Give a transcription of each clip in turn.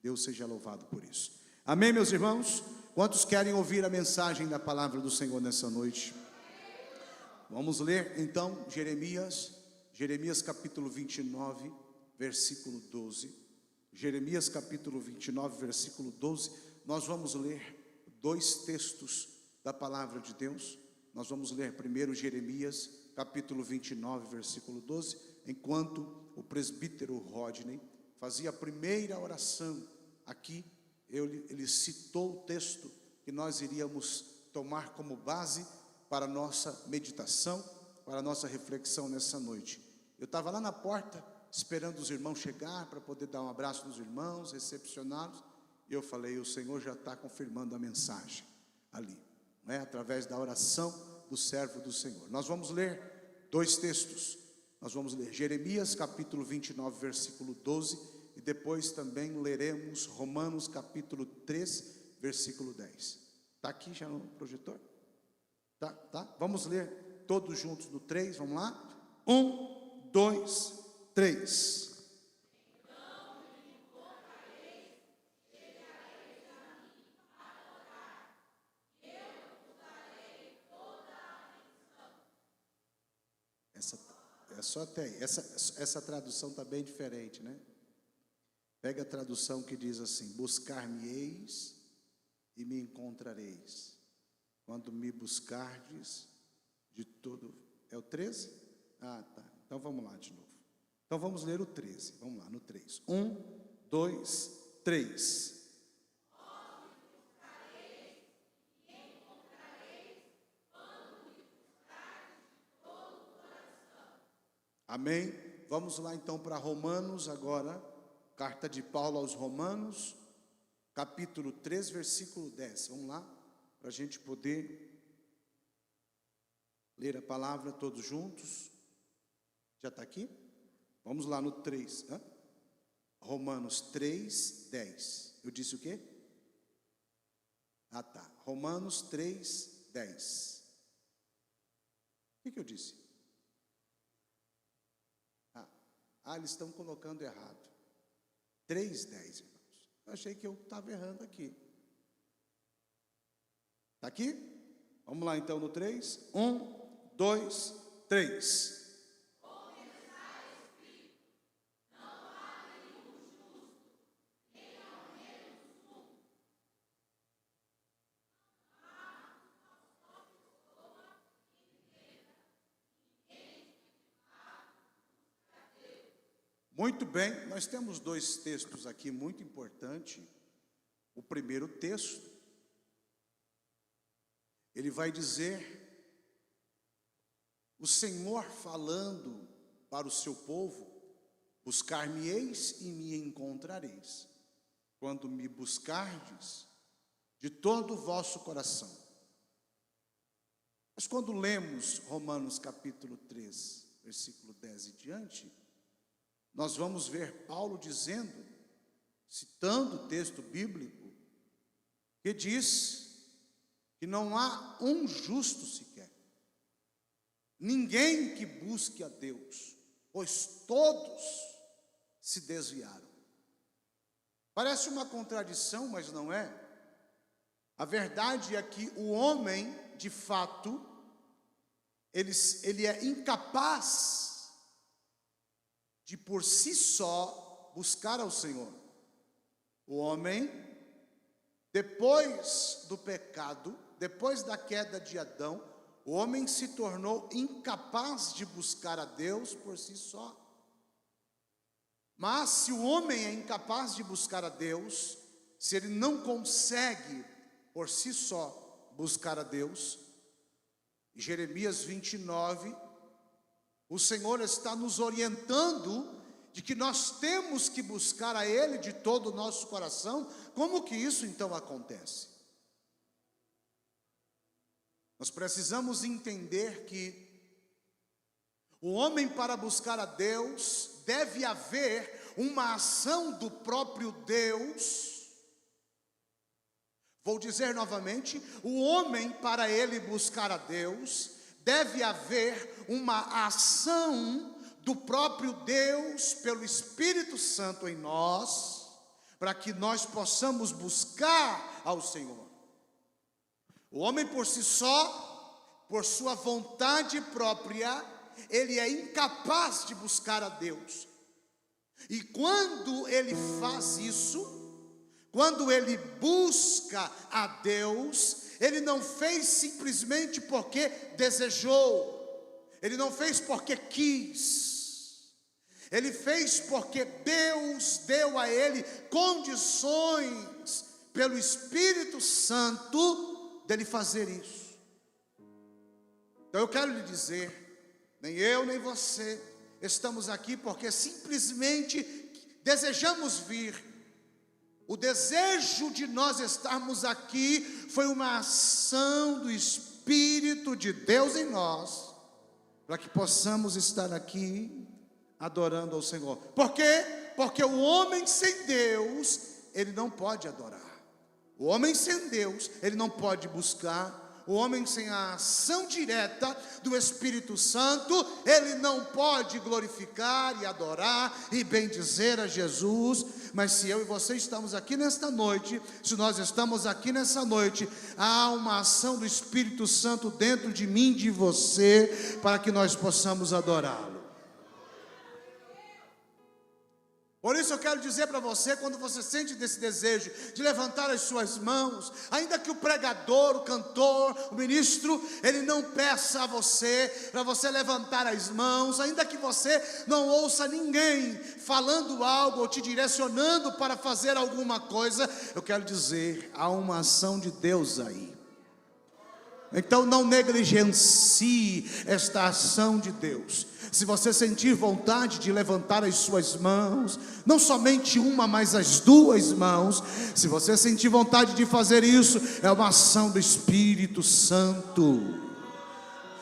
Deus seja louvado por isso. Amém, meus irmãos? Quantos querem ouvir a mensagem da palavra do Senhor nessa noite? Vamos ler então Jeremias capítulo 29, versículo 12. Jeremias capítulo 29, versículo 12. Nós vamos ler dois textos da palavra de Deus. Nós vamos ler primeiro Jeremias capítulo 29, versículo 12, enquanto o presbítero Rodney fazia a primeira oração aqui, ele citou o texto que nós iríamos tomar como base para a nossa meditação, para a nossa reflexão nessa noite. Eu estava lá na porta, esperando os irmãos chegar, para poder dar um abraço nos irmãos, recepcioná-los, e eu falei, o Senhor já está confirmando a mensagem ali, não é? Através da oração do servo do Senhor. Nós vamos ler dois textos. Nós vamos ler Jeremias capítulo 29, versículo 12, e depois também leremos Romanos capítulo 3, versículo 10. Está aqui já no projetor? Tá? Vamos ler todos juntos no 3, vamos lá? 1, 2, 3. Só tem, essa tradução está bem diferente, né? Pega a tradução que diz assim: buscar-me-eis e me encontrareis, quando me buscardes de todo... É o 13? Ah, tá, então vamos lá de novo. Então vamos ler o 13, vamos lá no 3. 1, 2, 3. Amém? Vamos lá então para Romanos agora, carta de Paulo aos Romanos, capítulo 3, versículo 10. Vamos lá, para a gente poder ler a palavra todos juntos. Já está aqui? Vamos lá no 3. Romanos 3, 10. Eu disse o quê? Ah, tá. Romanos 3, 10. O que eu disse? Eles estão colocando errado. 3:10, irmãos. Eu achei que eu estava errando aqui. Está aqui? Vamos lá então no 3. 1, 2, 3. Muito bem, nós temos dois textos aqui muito importantes. O primeiro texto, ele vai dizer, o Senhor falando para o seu povo, buscar-me-eis e me encontrareis, quando me buscardes de todo o vosso coração. Mas quando lemos Romanos capítulo 3, versículo 10 e diante, nós vamos ver Paulo dizendo, citando o texto bíblico, que diz que não há um justo sequer, ninguém que busque a Deus, pois todos se desviaram. Parece uma contradição, mas não é. A verdade é que o homem, de fato, ele é incapaz de por si só buscar ao Senhor. O homem, depois do pecado, depois da queda de Adão, o homem se tornou incapaz de buscar a Deus por si só. Mas se o homem é incapaz de buscar a Deus, se ele não consegue por si só buscar a Deus, em Jeremias 29, o Senhor está nos orientando de que nós temos que buscar a Ele de todo o nosso coração. Como que isso então acontece? Nós precisamos entender que o homem, para buscar a Deus, deve haver uma ação do próprio Deus. Vou dizer novamente, o homem, para ele buscar a Deus, deve haver uma ação do próprio Deus, pelo Espírito Santo em nós, para que nós possamos buscar ao Senhor. O homem por si só, por sua vontade própria, ele é incapaz de buscar a Deus. E quando ele faz isso, quando ele busca a Deus, ele não fez simplesmente porque desejou, ele não fez porque quis, ele fez porque Deus deu a ele condições, pelo Espírito Santo, dele fazer isso. Então eu quero lhe dizer, nem eu nem você estamos aqui porque simplesmente desejamos vir. O desejo de nós estarmos aqui foi uma ação do Espírito de Deus em nós, para que possamos estar aqui adorando ao Senhor. Por quê? Porque o homem sem Deus, ele não pode adorar. O homem sem Deus, ele não pode buscar. O homem sem a ação direta do Espírito Santo, ele não pode glorificar e adorar e bendizer a Jesus. Mas se eu e você estamos aqui nesta noite, se nós estamos aqui nessa noite, há uma ação do Espírito Santo dentro de mim e de você, para que nós possamos adorá-lo. Por isso eu quero dizer para você, quando você sente desse desejo de levantar as suas mãos, ainda que o pregador, o cantor, o ministro, ele não peça a você, para você levantar as mãos, ainda que você não ouça ninguém falando algo ou te direcionando para fazer alguma coisa, eu quero dizer, há uma ação de Deus aí. Então não negligencie esta ação de Deus. Se você sentir vontade de levantar as suas mãos, não somente uma, mas as duas mãos, se você sentir vontade de fazer isso, é uma ação do Espírito Santo.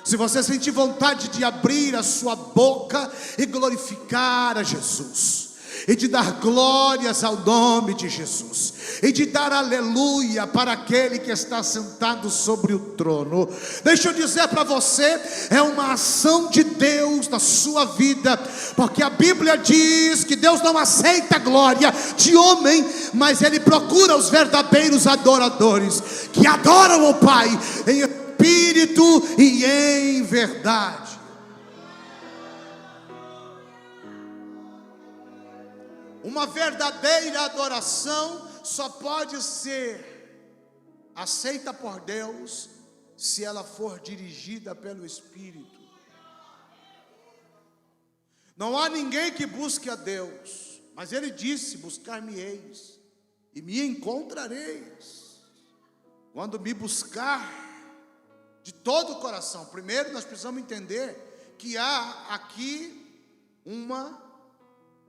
Se você sentir vontade de abrir a sua boca e glorificar a Jesus, e de dar glórias ao nome de Jesus, e de dar aleluia para aquele que está sentado sobre o trono, deixa eu dizer para você, é uma ação de Deus na sua vida, porque a Bíblia diz que Deus não aceita a glória de homem, mas Ele procura os verdadeiros adoradores, que adoram o Pai em espírito e em verdade. Uma verdadeira adoração só pode ser aceita por Deus se ela for dirigida pelo Espírito. Não há ninguém que busque a Deus, mas Ele disse: buscar-me-eis e me encontrareis, quando me buscar de todo o coração. Primeiro nós precisamos entender que há aqui uma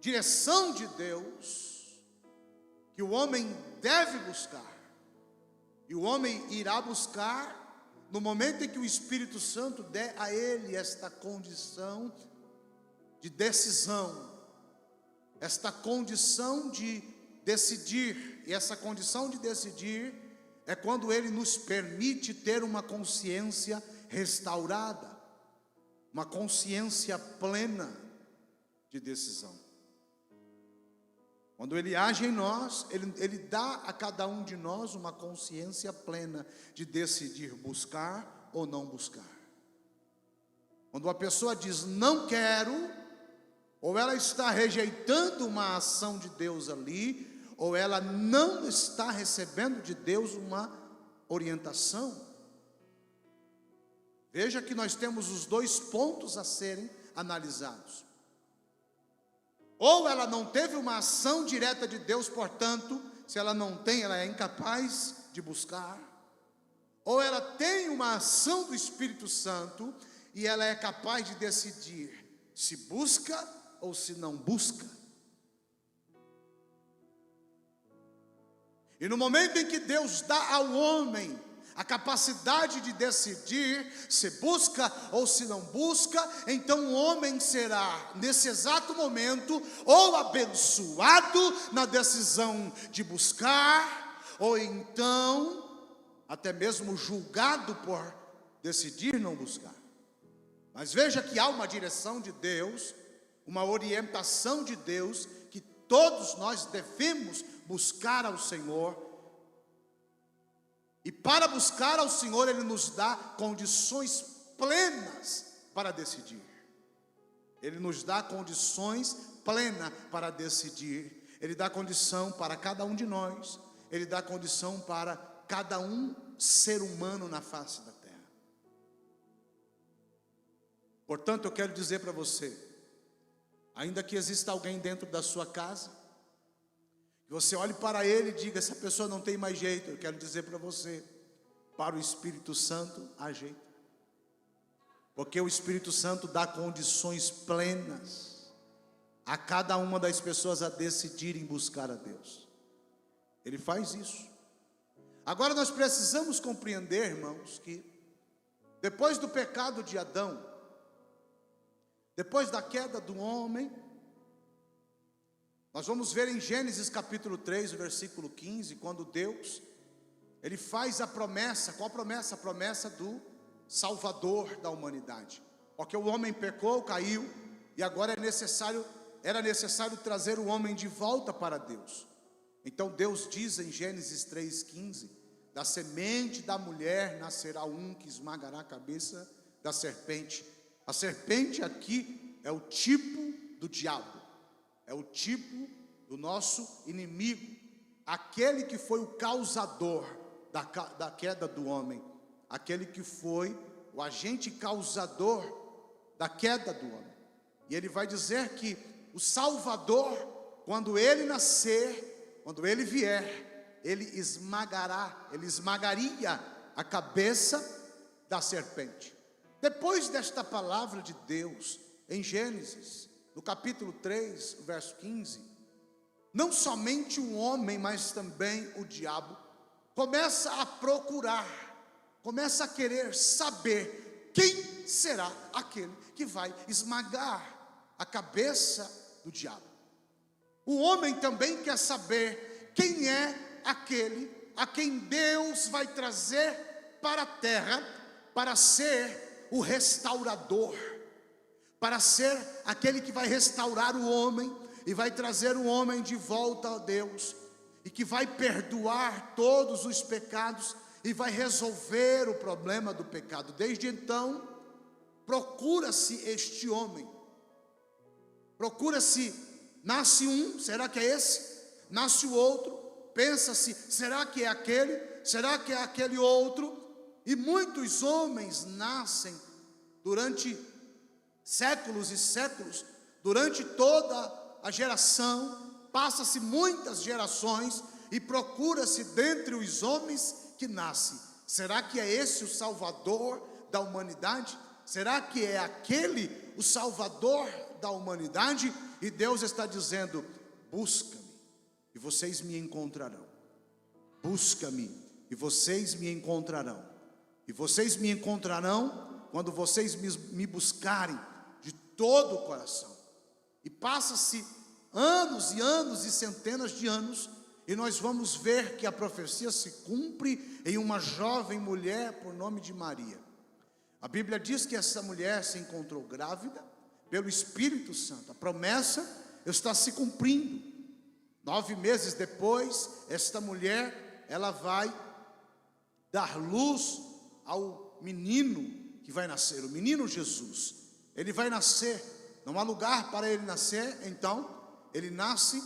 direção de Deus que o homem deve buscar, e o homem irá buscar no momento em que o Espírito Santo der a ele esta condição de decisão, esta condição de decidir. E essa condição de decidir é quando ele nos permite ter uma consciência restaurada, uma consciência plena de decisão. Quando Ele age em nós, Ele dá a cada um de nós uma consciência plena de decidir buscar ou não buscar. Quando a pessoa diz não quero, ou ela está rejeitando uma ação de Deus ali, ou ela não está recebendo de Deus uma orientação. Veja que nós temos os dois pontos a serem analisados. Ou ela não teve uma ação direta de Deus, portanto, se ela não tem, ela é incapaz de buscar. Ou ela tem uma ação do Espírito Santo e ela é capaz de decidir se busca ou se não busca. E no momento em que Deus dá ao homem a capacidade de decidir se busca ou se não busca, então o homem será, nesse exato momento, ou abençoado na decisão de buscar, ou então, até mesmo julgado por decidir não buscar. Mas veja que há uma direção de Deus, uma orientação de Deus, que todos nós devemos buscar ao Senhor. E para buscar ao Senhor, Ele nos dá condições plenas para decidir. Ele nos dá condições plenas para decidir. Ele dá condição para cada um de nós. Ele dá condição para cada um ser humano na face da terra. Portanto, eu quero dizer para você, ainda que exista alguém dentro da sua casa, que você olhe para ele e diga: essa pessoa não tem mais jeito. Eu quero dizer para você, para o Espírito Santo há jeito. Porque o Espírito Santo dá condições plenas a cada uma das pessoas a decidirem buscar a Deus. Ele faz isso. Agora nós precisamos compreender, irmãos, que depois do pecado de Adão, depois da queda do homem, nós vamos ver em Gênesis capítulo 3, versículo 15, quando Deus, Ele faz a promessa. Qual a promessa? A promessa do Salvador da humanidade. Porque o homem pecou, caiu, e agora era necessário trazer o homem de volta para Deus. Então Deus diz em Gênesis 3,15: da semente da mulher nascerá um que esmagará a cabeça da serpente. A serpente aqui é o tipo do diabo, é o tipo do nosso inimigo, aquele que foi o causador da queda do homem, aquele que foi o agente causador da queda do homem. E ele vai dizer que o Salvador, quando ele nascer, quando ele vier, ele esmagaria a cabeça da serpente. Depois desta palavra de Deus, em Gênesis, no capítulo 3, verso 15, não somente o homem, mas também o diabo começa a procurar, começa a querer saber quem será aquele que vai esmagar a cabeça do diabo. O homem também quer saber quem é aquele a quem Deus vai trazer para a terra para ser o restaurador, para ser aquele que vai restaurar o homem e vai trazer o homem de volta a Deus, e que vai perdoar todos os pecados e vai resolver o problema do pecado. Desde então, procura-se este homem, procura-se, nasce um, será que é esse? Nasce o outro, pensa-se, será que é aquele? Será que é aquele outro? E muitos homens nascem durante séculos e séculos, durante toda a geração, passa-se muitas gerações e procura-se dentre os homens que nascem. Será que é esse o Salvador da humanidade? Será que é aquele o Salvador da humanidade? E Deus está dizendo: busca-me e vocês me encontrarão. Busca-me e vocês me encontrarão. E vocês me encontrarão quando vocês me buscarem de todo o coração. E passa-se anos e anos e centenas de anos, e nós vamos ver que a profecia se cumpre em uma jovem mulher por nome de Maria. A Bíblia diz que essa mulher se encontrou grávida pelo Espírito Santo. A promessa está se cumprindo. 9 meses depois, esta mulher, ela vai dar luz ao menino que vai nascer, o menino Jesus. Ele vai nascer, não há lugar para ele nascer, então ele nasce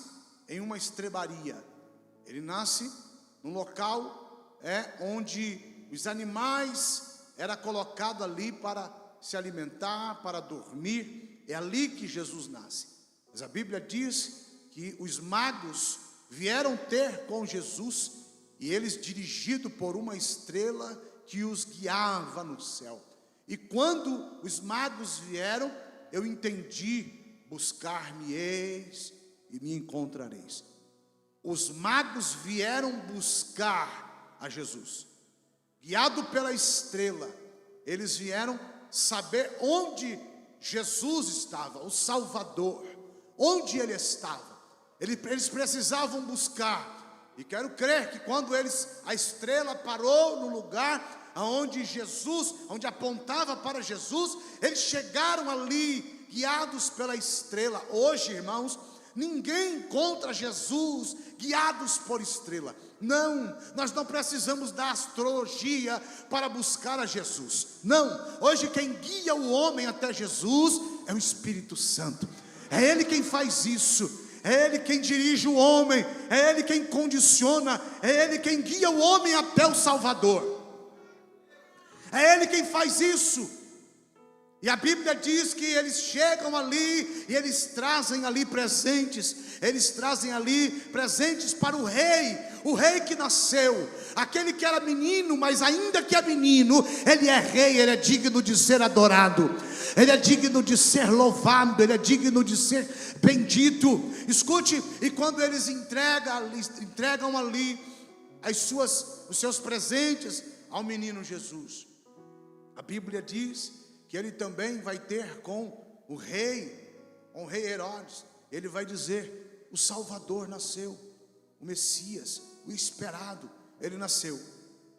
em uma estrebaria. Ele nasce num local onde os animais eram colocados ali para se alimentar, para dormir. É ali que Jesus nasce. Mas a Bíblia diz que os magos vieram ter com Jesus, e eles, dirigidos por uma estrela que os guiava no céu. E quando os magos vieram, eu entendi: buscar-me-eis e me encontrareis. Os magos vieram buscar a Jesus, guiado pela estrela. Eles vieram saber onde Jesus estava, o Salvador, onde ele estava. Eles precisavam buscar. E quero crer que quando a estrela parou no lugar aonde Jesus, onde apontava para Jesus, eles chegaram ali, guiados pela estrela. Hoje, irmãos, Ninguém encontra Jesus guiados por estrela. Não, nós não precisamos da astrologia para buscar a Jesus. Não, hoje quem guia o homem até Jesus é o Espírito Santo. É Ele quem faz isso, é Ele quem dirige o homem, é Ele quem condiciona, é Ele quem guia o homem até o Salvador. É Ele quem faz isso. E a Bíblia diz que eles chegam ali e eles trazem ali presentes. Eles trazem ali presentes para o rei que nasceu. Aquele que era menino, mas ainda que é menino, ele é rei, ele é digno de ser adorado. Ele é digno de ser louvado, ele é digno de ser bendito. Escute, e quando eles entregam ali os seus presentes ao menino Jesus, a Bíblia diz que ele também vai ter com o rei Herodes. Ele vai dizer: o Salvador nasceu, o Messias, o esperado, ele nasceu.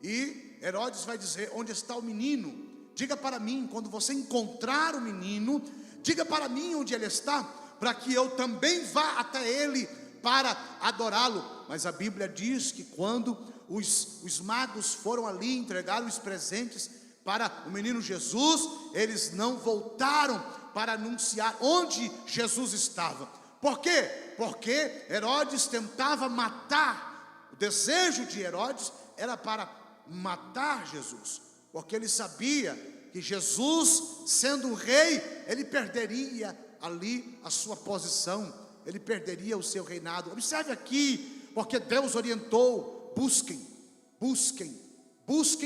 E Herodes vai dizer: onde está o menino? Diga para mim, quando você encontrar o menino, diga para mim onde ele está, para que eu também vá até ele para adorá-lo. Mas a Bíblia diz que quando os magos foram ali, entregaram os presentes para o menino Jesus, eles não voltaram para anunciar onde Jesus estava. Por quê? Porque Herodes tentava matar. O desejo de Herodes era para matar Jesus, porque ele sabia que Jesus, sendo o rei, ele perderia ali a sua posição, ele perderia o seu reinado. Observe aqui, porque Deus orientou: busquem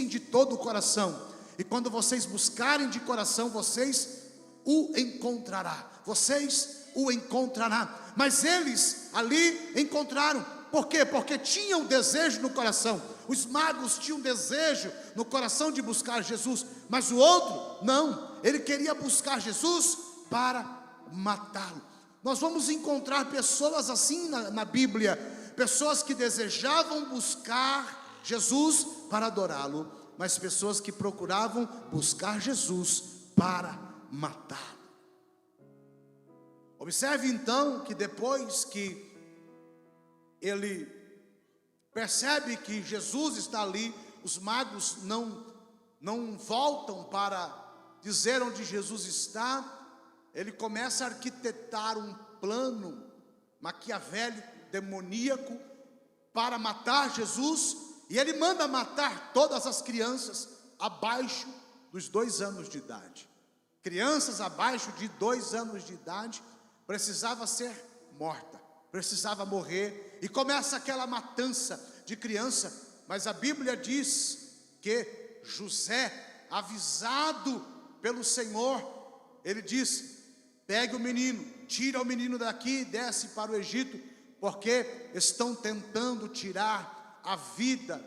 de todo o coração. E quando vocês buscarem de coração, vocês o encontrarão. Mas eles ali encontraram. Por quê? Porque tinham desejo no coração. Os magos tinham desejo no coração de buscar Jesus. Mas o outro, não. Ele queria buscar Jesus para matá-lo. Nós vamos encontrar pessoas assim na Bíblia. Pessoas que desejavam buscar Jesus para adorá-lo, mas pessoas que procuravam buscar Jesus para matá-lo. Observe então que depois que ele percebe que Jesus está ali, os magos não voltam para dizer onde Jesus está. Ele começa a arquitetar um plano maquiavélico, demoníaco, para matar Jesus. E ele manda matar todas as crianças abaixo dos 2 anos de idade. Crianças abaixo de 2 anos de idade precisava ser morta, precisava morrer. E começa aquela matança de criança. Mas a Bíblia diz que José, avisado pelo Senhor, ele diz: pegue o menino, tira o menino daqui e desce para o Egito, porque estão tentando tirar a vida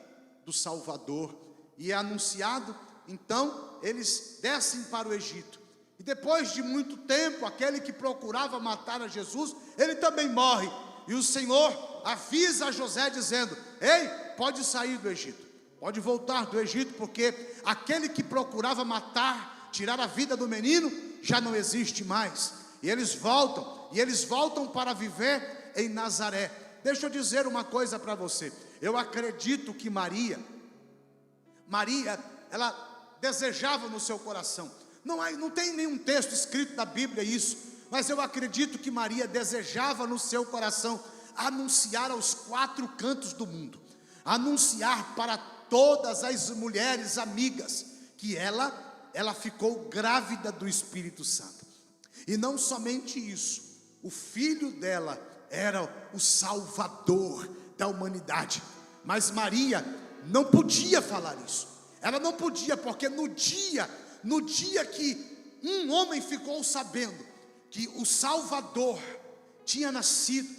do Salvador. E é anunciado, então eles descem para o Egito. E depois de muito tempo, aquele que procurava matar a Jesus, ele também morre. E o Senhor avisa a José dizendo: ei, pode sair do Egito, pode voltar do Egito, porque aquele que procurava matar, tirar a vida do menino, já não existe mais. E eles voltam para viver em Nazaré. Deixa eu dizer uma coisa para você. Eu acredito que Maria, ela desejava no seu coração. Não tem nenhum texto escrito na Bíblia isso, mas eu acredito que Maria desejava no seu coração anunciar aos 4 cantos do mundo, anunciar para todas as mulheres amigas que ela ficou grávida do Espírito Santo. E não somente isso, o filho dela era o Salvador da humanidade. Mas Maria não podia falar isso. Ela não podia, porque no dia que um homem ficou sabendo que o Salvador tinha nascido,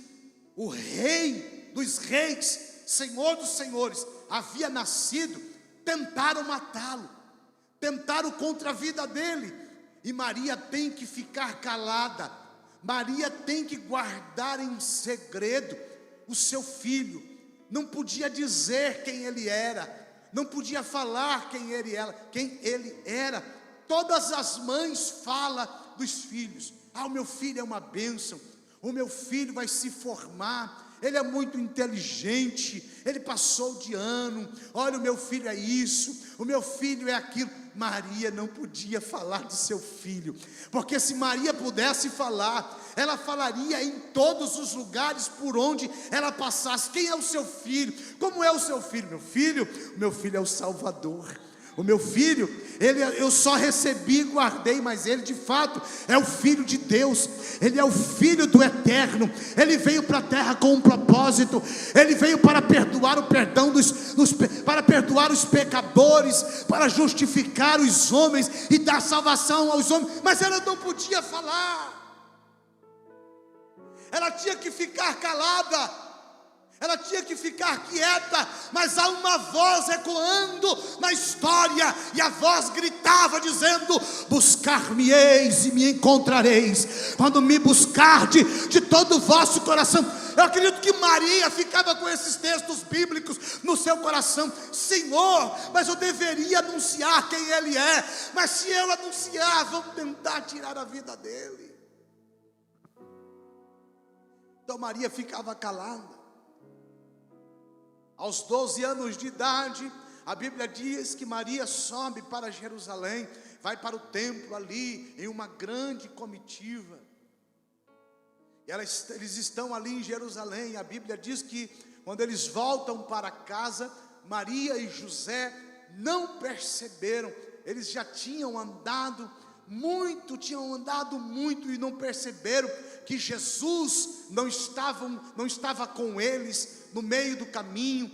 o Rei dos Reis, Senhor dos Senhores, havia nascido, tentaram matá-lo, tentaram contra a vida dele. E Maria tem que ficar calada. Maria tem que guardar em segredo o seu filho. Não podia dizer quem ele era, não podia falar quem ele era. Todas as mães falam dos filhos: ah, o meu filho é uma bênção, o meu filho vai se formar, ele é muito inteligente, ele passou de ano, olha, o meu filho é isso, o meu filho é aquilo. Maria não podia falar do seu filho, porque se Maria pudesse falar, ela falaria em todos os lugares por onde ela passasse. Quem é o seu filho? Como é o seu filho? O meu filho é o Salvador. O meu filho, eu só recebi e guardei, mas ele de fato é o Filho de Deus, ele é o Filho do Eterno, ele veio para a terra com um propósito, ele veio para perdoar o perdão para perdoar os pecadores, para justificar os homens e dar salvação aos homens, mas ela não podia falar, ela tinha que ficar calada. Ela tinha que ficar quieta, mas há uma voz ecoando na história, e a voz gritava dizendo: buscar-me-eis e me encontrareis, quando me buscardes de todo o vosso coração. Eu acredito que Maria ficava com esses textos bíblicos no seu coração: Senhor, mas eu deveria anunciar quem Ele é, mas se eu anunciar, vão tentar tirar a vida dele. Então Maria ficava calada. Aos 12 anos de idade, a Bíblia diz que Maria sobe para Jerusalém, vai para o templo ali, em uma grande comitiva. E eles estão ali em Jerusalém. A Bíblia diz que quando eles voltam para casa, Maria e José não perceberam. Eles já tinham andado muito e não perceberam que Jesus não estava com eles no meio do caminho.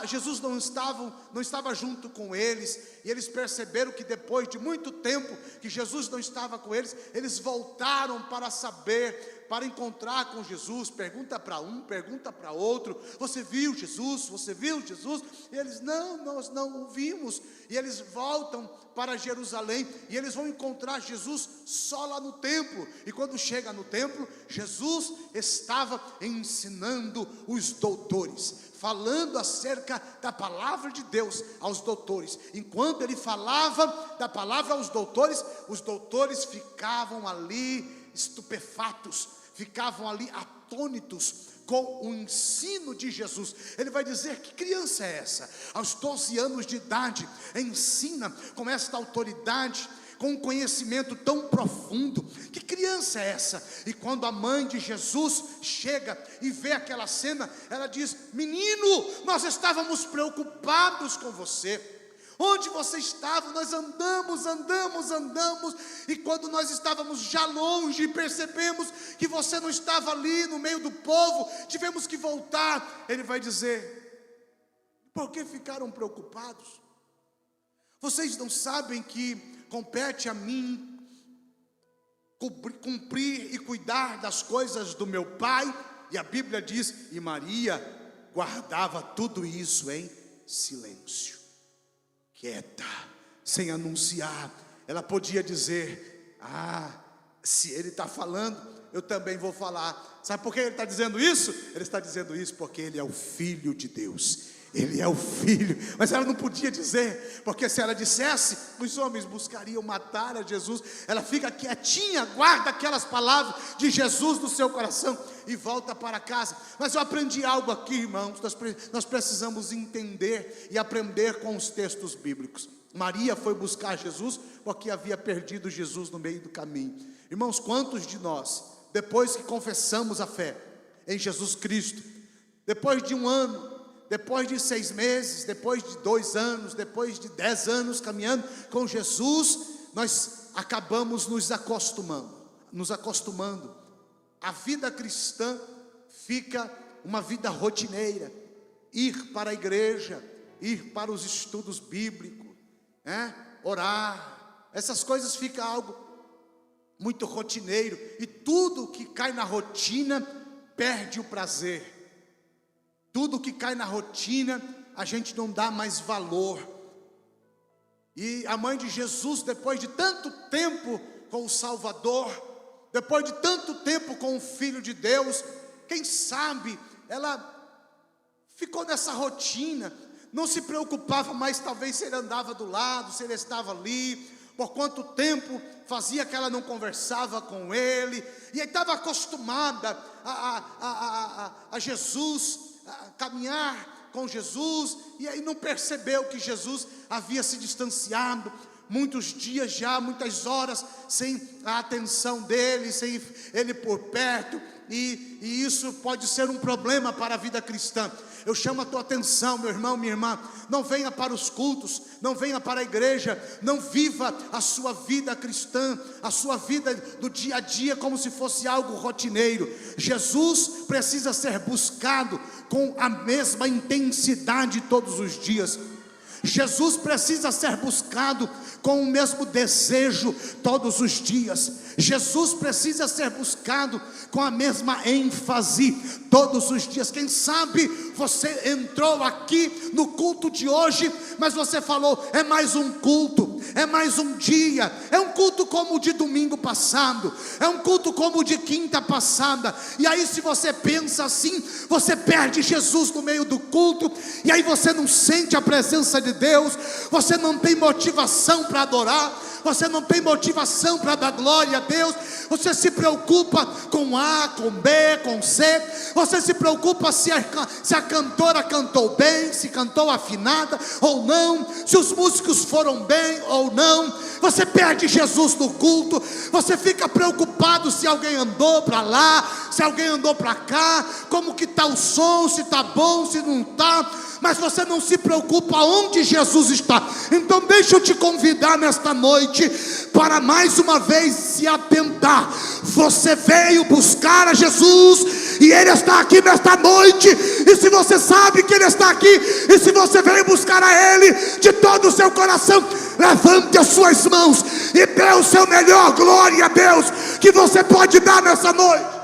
Jesus não estava junto com eles, e eles perceberam que depois de muito tempo que Jesus não estava com eles, eles voltaram para saber, para encontrar com Jesus. Pergunta para um, pergunta para outro: você viu Jesus? Você viu Jesus? E eles: não, nós não o vimos. E eles voltam para Jerusalém, e eles vão encontrar Jesus só lá no templo. E quando chega no templo, Jesus estava ensinando os doutores, falando acerca da palavra de Deus aos doutores. Enquanto ele falava da palavra aos doutores, os doutores ficavam ali estupefatos, ficavam ali atônitos com o ensino de Jesus. Ele vai dizer: que criança é essa? Aos 12 anos de idade, ensina com esta autoridade, com um conhecimento tão profundo. Que criança é essa? E quando a mãe de Jesus chega e vê aquela cena, ela diz: menino, nós estávamos preocupados com você. Onde você estava? Nós andamos, e quando nós estávamos já longe, percebemos que você não estava ali no meio do povo, tivemos que voltar. Ele vai dizer: por que ficaram preocupados? Vocês não sabem que compete a mim cumprir e cuidar das coisas do meu Pai? E a Bíblia diz: e Maria guardava tudo isso em silêncio, quieta, sem anunciar. Ela podia dizer: se ele está falando, eu também vou falar. Sabe por que ele está dizendo isso? Ele está dizendo isso porque ele é o Filho de Deus, ele é o Filho. Mas ela não podia dizer, porque se ela dissesse, os homens buscariam matar a Jesus. Ela fica quietinha, guarda aquelas palavras de Jesus no seu coração e volta para casa. Mas eu aprendi algo aqui, irmãos. Nós precisamos entender e aprender com os textos bíblicos. Maria foi buscar Jesus porque havia perdido Jesus no meio do caminho. Irmãos, quantos de nós, depois que confessamos a fé em Jesus Cristo, depois de um ano, depois de 6 meses, depois de 2 anos, depois de 10 anos caminhando com Jesus, nós acabamos nos acostumando. A vida cristã fica uma vida rotineira. Ir para a igreja, ir para os estudos bíblicos, orar, essas coisas ficam algo muito rotineiro. E tudo que cai na rotina perde o prazer. Tudo que cai na rotina, a gente não dá mais valor. E a mãe de Jesus, depois de tanto tempo com o Salvador, depois de tanto tempo com o Filho de Deus, quem sabe ela ficou nessa rotina, não se preocupava mais talvez se ele andava do lado, se ele estava ali, por quanto tempo fazia que ela não conversava com ele, e estava acostumada a Jesus, a caminhar com Jesus, e aí não percebeu que Jesus havia se distanciado, muitos dias já, muitas horas, sem a atenção dele, sem ele por perto, e isso pode ser um problema para a vida cristã. Eu chamo a tua atenção, meu irmão, minha irmã, não venha para os cultos, não venha para a igreja, não viva a sua vida cristã, a sua vida do dia a dia como se fosse algo rotineiro. Jesus precisa ser buscado com a mesma intensidade todos os dias. Jesus precisa ser buscado com o mesmo desejo todos os dias. Jesus precisa ser buscado com a mesma ênfase todos os dias. Quem sabe você entrou aqui no culto de hoje, mas você falou: é mais um culto, é mais um dia, é um culto como o de domingo passado, é um culto como o de quinta passada. E aí, se você pensa assim, você perde Jesus no meio do culto, e aí você não sente a presença de Deus, você não tem motivação para adorar, você não tem motivação para dar glória a Deus, você se preocupa com A, com B, com C, você se preocupa se a cantora cantou bem, se cantou afinada ou não, se os músicos foram bem ou não. Você perde Jesus no culto, você fica preocupado se alguém andou para lá, se alguém andou para cá, como que está o som, se está bom, se não está, mas você não se preocupa onde Jesus está. Então deixa eu te convidar nesta noite para mais uma vez se atentar. Você veio buscar a Jesus e Ele está aqui nesta noite, e se você sabe que Ele está aqui, e se você veio buscar a Ele de todo o seu coração, levante as suas mãos e dê o seu melhor. Glória a Deus que você pode dar nessa noite.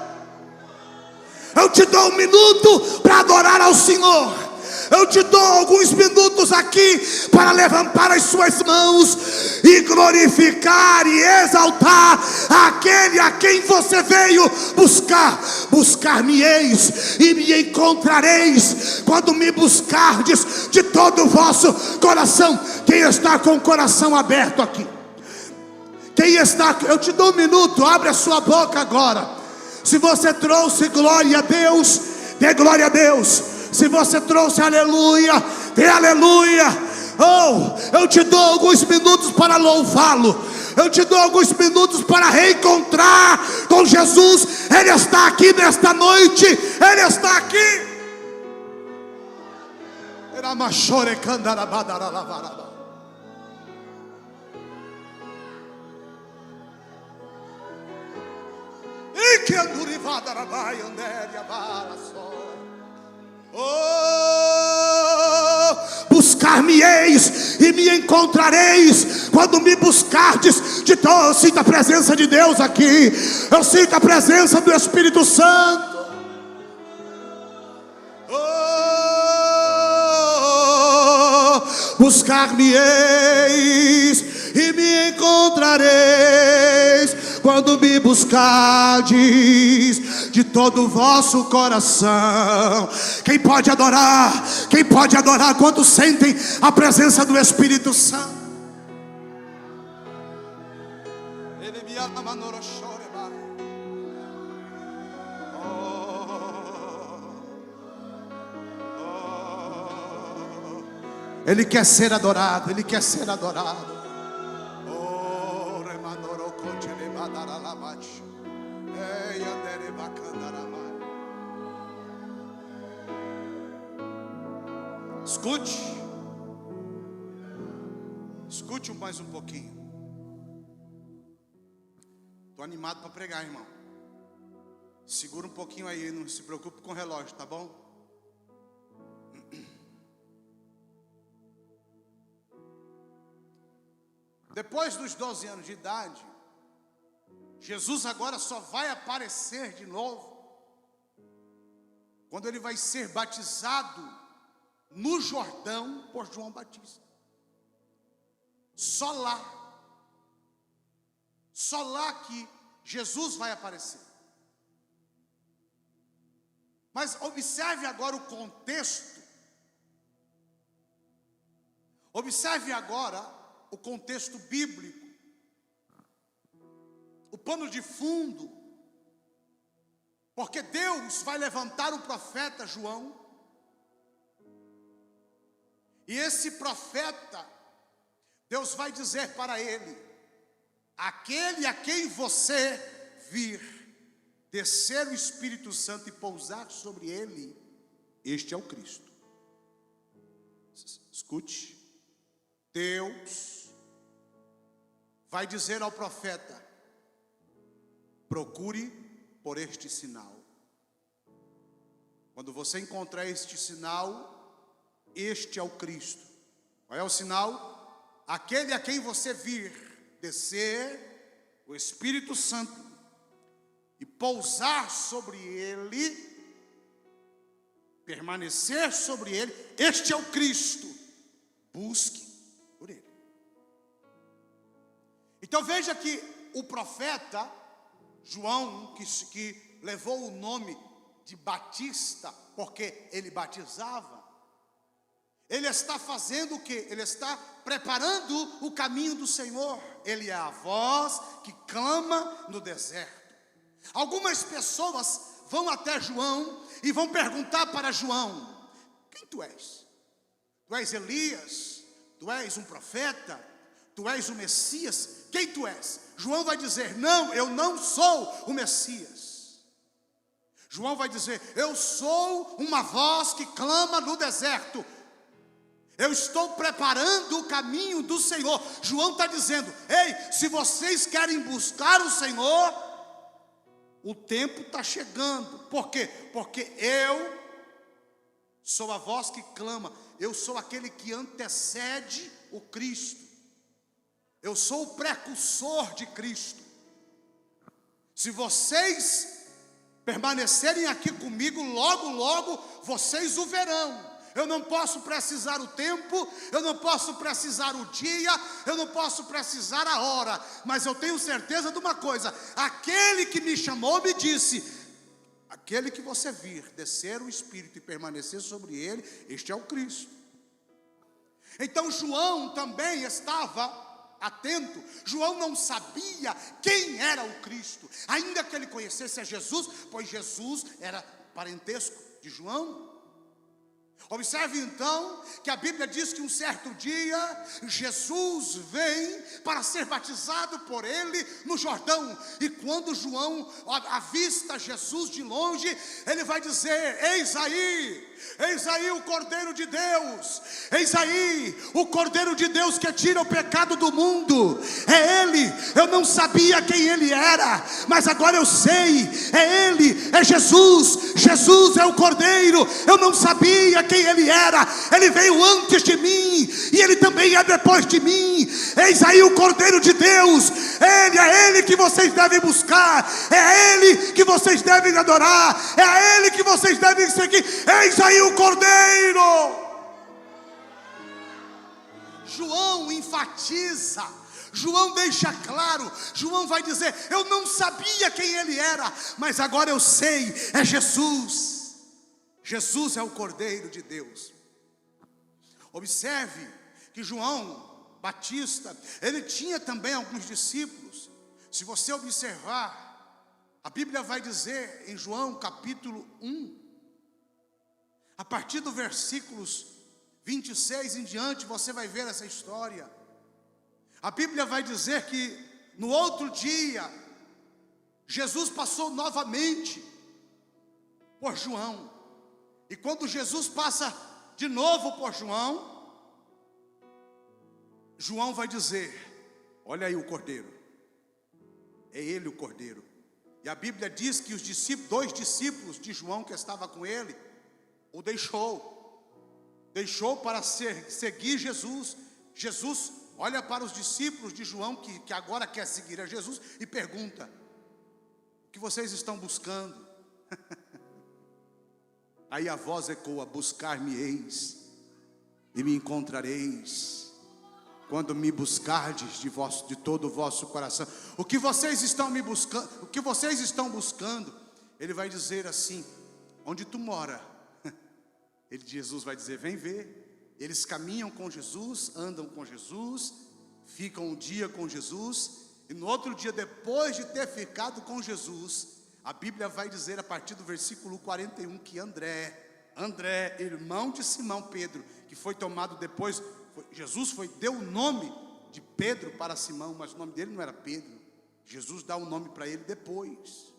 Eu te dou 1 minuto para adorar ao Senhor. Eu te dou alguns minutos aqui para levantar as suas mãos e glorificar e exaltar aquele a quem você veio buscar. Buscar-me-eis e me encontrareis quando me buscardes de todo o vosso coração. Quem está com o coração aberto aqui? Quem está? Eu te dou 1 minuto, abre a sua boca agora. Se você trouxe glória a Deus, dê glória a Deus. Se você trouxe aleluia, dê aleluia. Oh, eu te dou alguns minutos para louvá-lo. Eu te dou alguns minutos para reencontrar com Jesus. Ele está aqui nesta noite. Ele está aqui. Buscar-me-eis e me encontrareis quando me buscardes de todo. Eu sinto a presença de Deus aqui. Eu sinto a presença do Espírito Santo. Buscar-me-eis e me encontrareis quando me buscardes de todo o vosso coração. Quem pode adorar? Quem pode adorar? Quantos sentem a presença do Espírito Santo? Ele me ama. Ele quer ser adorado. Ele quer ser adorado. Escute mais um pouquinho. Estou animado para pregar, irmão. Segura um pouquinho aí, não se preocupe com o relógio, tá bom? Depois dos 12 anos de idade, Jesus agora só vai aparecer de novo quando ele vai ser batizado no Jordão por João Batista. Só lá que Jesus vai aparecer. Mas observe agora o contexto. Observe agora o contexto bíblico o pano de fundo, porque Deus vai levantar o profeta João, e esse profeta, Deus vai dizer para ele: aquele a quem você vir descer o Espírito Santo e pousar sobre ele, este é o Cristo. Escute, Deus vai dizer ao profeta: procure por este sinal. Quando você encontrar este sinal, este é o Cristo. Qual é o sinal? Aquele a quem você vir descer o Espírito Santo e pousar sobre ele, permanecer sobre ele, este é o Cristo. Busque por ele. Então veja que o profeta João, que levou o nome de Batista, porque ele batizava, ele está fazendo o quê? Ele está preparando o caminho do Senhor. Ele é a voz que clama no deserto. Algumas pessoas vão até João e vão perguntar para João: quem tu és? Tu és Elias? Tu és um profeta? Tu és o Messias? Quem tu és? João vai dizer: não, eu não sou o Messias. João vai dizer: eu sou uma voz que clama no deserto. Eu estou preparando o caminho do Senhor. João está dizendo: ei, se vocês querem buscar o Senhor, o tempo está chegando. Por quê? Porque eu sou a voz que clama. Eu sou aquele que antecede o Cristo. Eu sou o precursor de Cristo. Se vocês permanecerem aqui comigo, logo, logo vocês o verão. Eu não posso precisar o tempo, eu não posso precisar o dia, eu não posso precisar a hora, mas eu tenho certeza de uma coisa: aquele que me chamou me disse: aquele que você vir descer o Espírito e permanecer sobre ele, este é o Cristo. Então João também estava atento. João não sabia quem era o Cristo, ainda que ele conhecesse a Jesus, pois Jesus era parentesco de João. Observe então que a Bíblia diz que um certo dia Jesus vem para ser batizado por ele no Jordão. E quando João avista Jesus de longe, ele vai dizer: eis aí o Cordeiro de Deus, eis aí o Cordeiro de Deus que tira o pecado do mundo. É ele. Eu não sabia quem ele era, mas agora eu sei. É ele, é Jesus. Jesus é o Cordeiro. Eu não sabia quem ele era. Ele veio antes de mim e ele também é depois de mim. Eis aí o Cordeiro de Deus. Ele é ele que vocês devem buscar, é ele que vocês devem adorar, é a ele que vocês devem seguir. Eis aí o Cordeiro. João enfatiza, João deixa claro, João vai dizer: eu não sabia quem ele era, mas agora eu sei, é Jesus. Jesus é o Cordeiro de Deus. Observe que João Batista, ele tinha também alguns discípulos. Se você observar, a Bíblia vai dizer em João capítulo 1, a partir do versículos 26 em diante, você vai ver essa história. A Bíblia vai dizer que no outro dia, Jesus passou novamente por João. E quando Jesus passa de novo por João, João vai dizer: olha aí o Cordeiro. É ele o Cordeiro. E a Bíblia diz que os discípulos, 2 discípulos de João que estavam com ele, o deixou para seguir Jesus. Jesus olha para os discípulos de João que agora quer seguir a Jesus e pergunta: o que vocês estão buscando? Aí a voz ecoa: buscar-me-eis e me encontrareis, quando me buscardes de todo o vosso coração. O que vocês estão me buscando? O que vocês estão buscando? Ele vai dizer assim: onde tu mora? Jesus vai dizer: vem ver. Eles caminham com Jesus, andam com Jesus, ficam um dia com Jesus, E no outro dia, depois de ter ficado com Jesus, a Bíblia vai dizer a partir do versículo 41 que André, irmão de Simão Pedro, que foi tomado depois, Jesus deu o nome de Pedro para Simão, mas o nome dele não era Pedro. Jesus dá o nome para ele depois.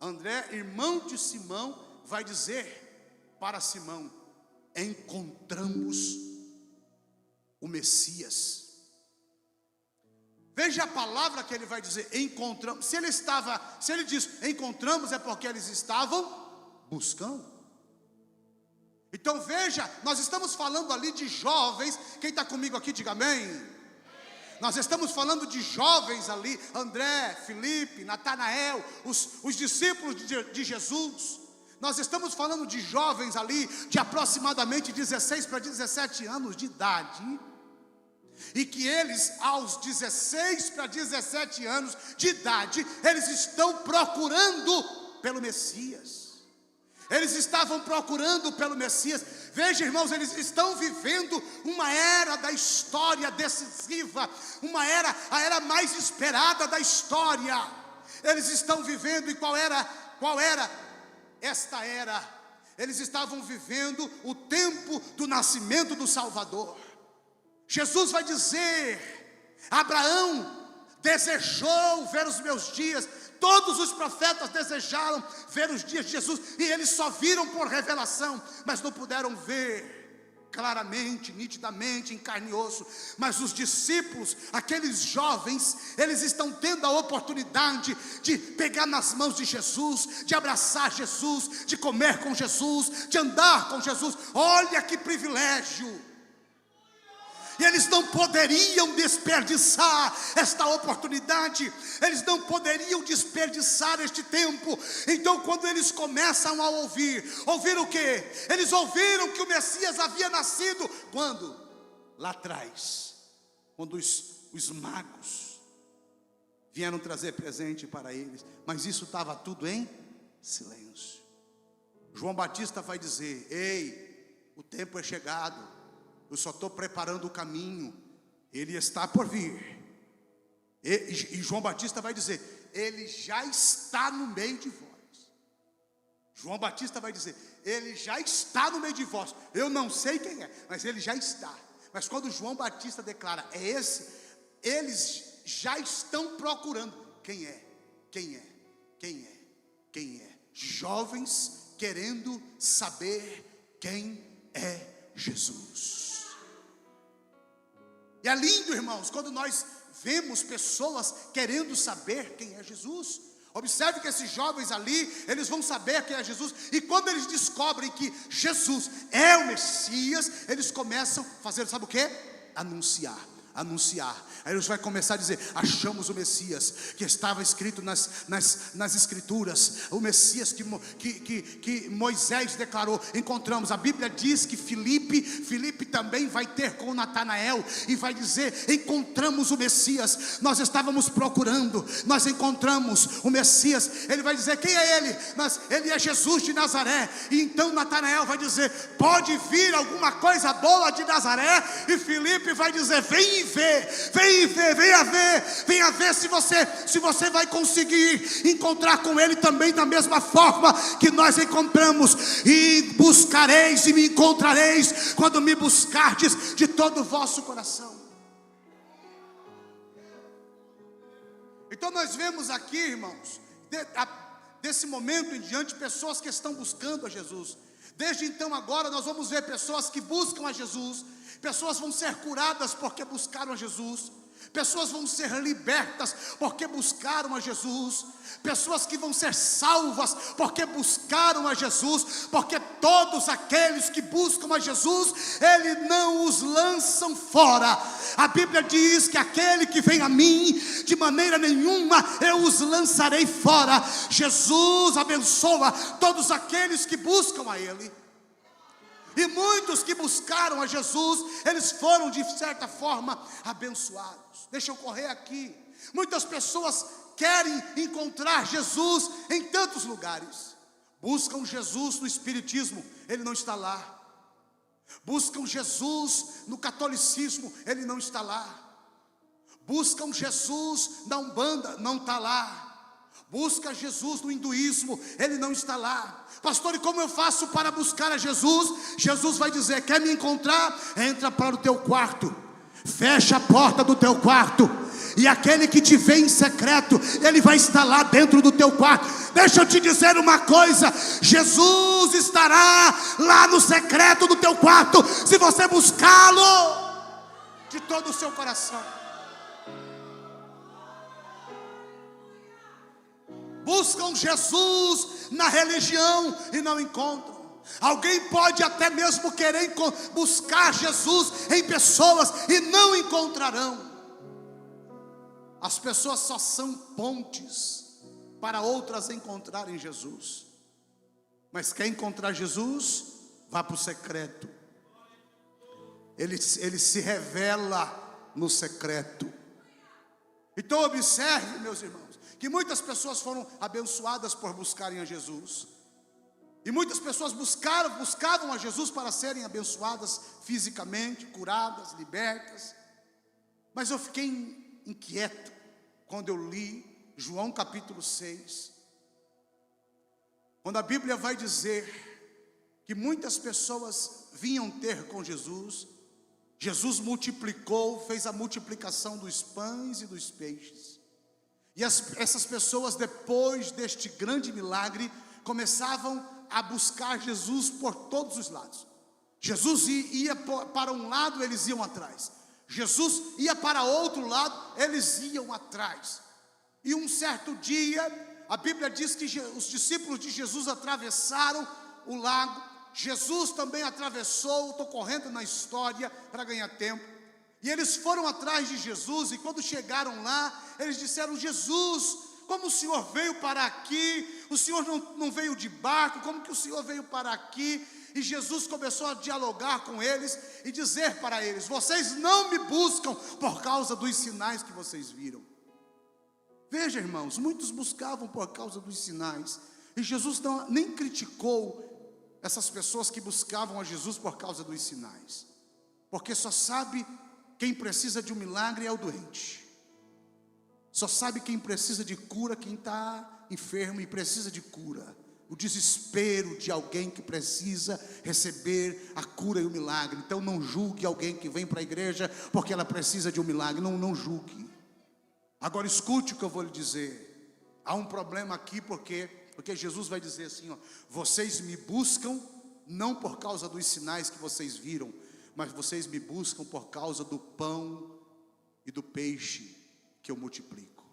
André, irmão de Simão, vai dizer para Simão: encontramos o Messias. Veja a palavra que ele vai dizer, encontramos. Se ele diz encontramos, é porque eles estavam buscando. Então veja, nós estamos falando ali de jovens. Quem está comigo aqui, diga amém. Nós estamos falando de jovens ali, André, Filipe, Natanael, os discípulos de Jesus. Nós estamos falando de jovens ali, de aproximadamente 16 para 17 anos de idade. E que eles, aos 16 para 17 anos de idade, eles estão procurando pelo Messias. Eles estavam procurando pelo Messias. Veja, irmãos, eles estão vivendo uma era da história decisiva, a era mais esperada da história. Eles estão vivendo, e qual era esta era? Eles estavam vivendo o tempo do nascimento do Salvador. Jesus vai dizer: Abraão desejou ver os meus dias. Todos os profetas desejaram ver os dias de Jesus, e eles só viram por revelação, mas não puderam ver claramente, nitidamente, em carne e osso. Mas os discípulos, aqueles jovens, eles estão tendo a oportunidade de pegar nas mãos de Jesus, de abraçar Jesus, de comer com Jesus, de andar com Jesus. Olha que privilégio! E eles não poderiam desperdiçar esta oportunidade, eles não poderiam desperdiçar este tempo. Então, quando eles começam a ouvir o quê? Eles ouviram que o Messias havia nascido. Quando? Lá atrás, quando os magos vieram trazer presente para eles, mas isso estava tudo em silêncio. João Batista vai dizer: ei, o tempo é chegado, eu só estou preparando o caminho, ele está por vir. E João Batista vai dizer: ele já está no meio de vós. João Batista vai dizer: ele já está no meio de vós. Eu não sei quem é, mas ele já está. Mas quando João Batista declara, é esse, eles já estão procurando. Quem é? Quem é? Quem é? Quem é? Jovens querendo saber quem é Jesus. E é lindo, irmãos, quando nós vemos pessoas querendo saber quem é Jesus. Observe que esses jovens ali, eles vão saber quem é Jesus. E quando eles descobrem que Jesus é o Messias, eles começam a fazer, sabe o que? Anunciar. Aí eles vão começar a dizer: achamos o Messias que estava escrito nas escrituras, o Messias que Moisés declarou. Encontramos, a Bíblia diz que Filipe também vai ter com Natanael e vai dizer: encontramos o Messias, nós estávamos procurando, nós encontramos o Messias. Ele vai dizer: quem é ele? Ele é Jesus de Nazaré. E então Natanael vai dizer: pode vir alguma coisa boa de Nazaré? E Filipe vai dizer: venha ver se você vai conseguir encontrar com ele também da mesma forma que nós encontramos. E buscareis e me encontrareis quando me buscardes de todo o vosso coração. Então nós vemos aqui, irmãos, desse momento em diante, pessoas que estão buscando a Jesus. Desde então agora nós vamos ver pessoas que buscam a Jesus. Pessoas vão ser curadas porque buscaram a Jesus. Pessoas vão ser libertas porque buscaram a Jesus. Pessoas que vão ser salvas porque buscaram a Jesus. Porque todos aqueles que buscam a Jesus, Ele não os lançam fora. A Bíblia diz que aquele que vem a mim, de maneira nenhuma eu os lançarei fora. Jesus abençoa todos aqueles que buscam a Ele. E muitos que buscaram a Jesus, eles foram de certa forma abençoados. Deixa eu correr aqui. Muitas pessoas querem encontrar Jesus em tantos lugares. Buscam Jesus no espiritismo, Ele não está lá. Buscam Jesus no catolicismo, Ele não está lá. buscam Jesus na Umbanda, não está lá. Busca Jesus no hinduísmo, ele não está lá. Pastor, e como eu faço para buscar a Jesus? Jesus vai dizer: quer me encontrar? Entra para o teu quarto, fecha a porta do teu quarto, e aquele que te vê em secreto, ele vai estar lá dentro do teu quarto. Deixa eu te dizer uma coisa: Jesus estará lá no secreto do teu quarto, se você buscá-lo de todo o seu coração. Buscam Jesus na religião e não encontram. Alguém pode até mesmo querer buscar Jesus em pessoas e não encontrarão. As pessoas só são pontes para outras encontrarem Jesus. Mas quer encontrar Jesus? Vá para o secreto. Ele se revela no secreto. Então observe, meus irmãos, que muitas pessoas foram abençoadas por buscarem a Jesus. E muitas pessoas buscavam a Jesus para serem abençoadas fisicamente, curadas, libertas. Mas eu fiquei inquieto quando eu li João capítulo 6. Quando a Bíblia vai dizer que muitas pessoas vinham ter com Jesus. Jesus multiplicou, fez a multiplicação dos pães e dos peixes. E essas pessoas, depois deste grande milagre, começavam a buscar Jesus por todos os lados. Jesus ia para um lado, eles iam atrás. Jesus ia para outro lado, eles iam atrás. E um certo dia, a Bíblia diz que os discípulos de Jesus atravessaram o lago. Jesus também atravessou. Estou correndo na história para ganhar tempo. E eles foram atrás de Jesus, e quando chegaram lá, eles disseram: Jesus, como o Senhor veio para aqui? O Senhor não veio de barco, como que o Senhor veio para aqui? E Jesus começou a dialogar com eles e dizer para eles: vocês não me buscam por causa dos sinais que vocês viram. Veja, irmãos, muitos buscavam por causa dos sinais, e Jesus nem criticou essas pessoas que buscavam a Jesus por causa dos sinais, porque só sabe quem precisa de um milagre é o doente. Só sabe quem precisa de cura, quem está enfermo e precisa de cura. O desespero de alguém que precisa receber a cura e o milagre. Então não julgue alguém que vem para a igreja porque ela precisa de um milagre. Não julgue. Agora escute o que eu vou lhe dizer. Há um problema aqui porque Jesus vai dizer assim: ó, vocês me buscam não por causa dos sinais que vocês viram, mas vocês me buscam por causa do pão e do peixe que eu multiplico.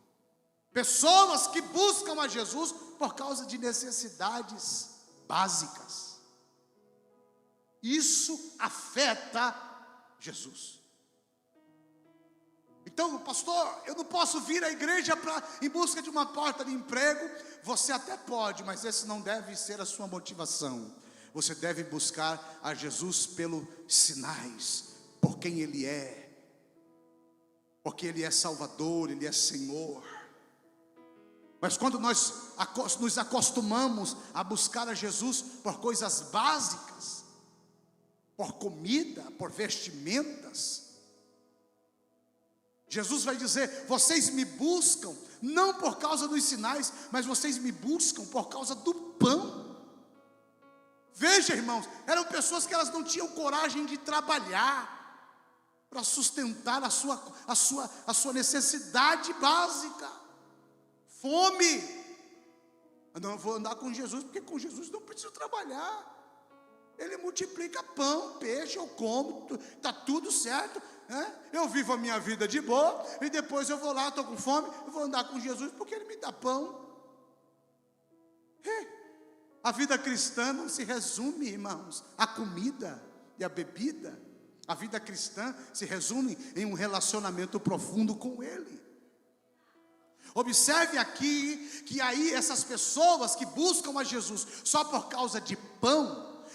Pessoas que buscam a Jesus por causa de necessidades básicas. Isso afeta Jesus. Então, pastor, eu não posso vir à igreja em busca de uma porta de emprego. Você até pode, mas esse não deve ser a sua motivação. Você deve buscar a Jesus pelos sinais, por quem Ele é, porque Ele é Salvador, Ele é Senhor. Mas quando nós nos acostumamos a buscar a Jesus por coisas básicas, por comida, por vestimentas, Jesus vai dizer: vocês me buscam não por causa dos sinais, mas vocês me buscam por causa do pão. Veja, irmãos, eram pessoas que elas não tinham coragem de trabalhar para sustentar a sua necessidade básica. Fome. Eu não vou andar com Jesus, porque com Jesus não preciso trabalhar. Ele multiplica pão, peixe, eu como, está tudo certo, né? Eu vivo a minha vida de boa, e depois eu vou lá, estou com fome, eu vou andar com Jesus, porque Ele me dá pão. A vida cristã não se resume, irmãos, à comida e à bebida. A vida cristã se resume em um relacionamento profundo com Ele. Observe aqui que aí essas pessoas que buscam a Jesus só por causa de pão,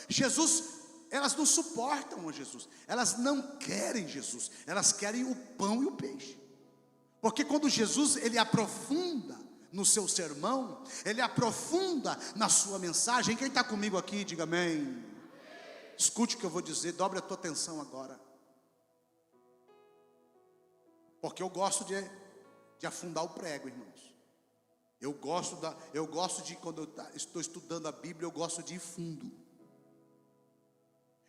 elas não suportam a Jesus, elas não querem Jesus, elas querem o pão e o peixe. Porque quando Jesus ele aprofunda no seu sermão, ele aprofunda na sua mensagem. Quem está comigo aqui, diga amém. Escute o que eu vou dizer, dobre a tua atenção agora. Porque eu gosto de afundar o prego, irmãos. Eu gosto de, quando eu estou estudando a Bíblia, eu gosto de ir fundo.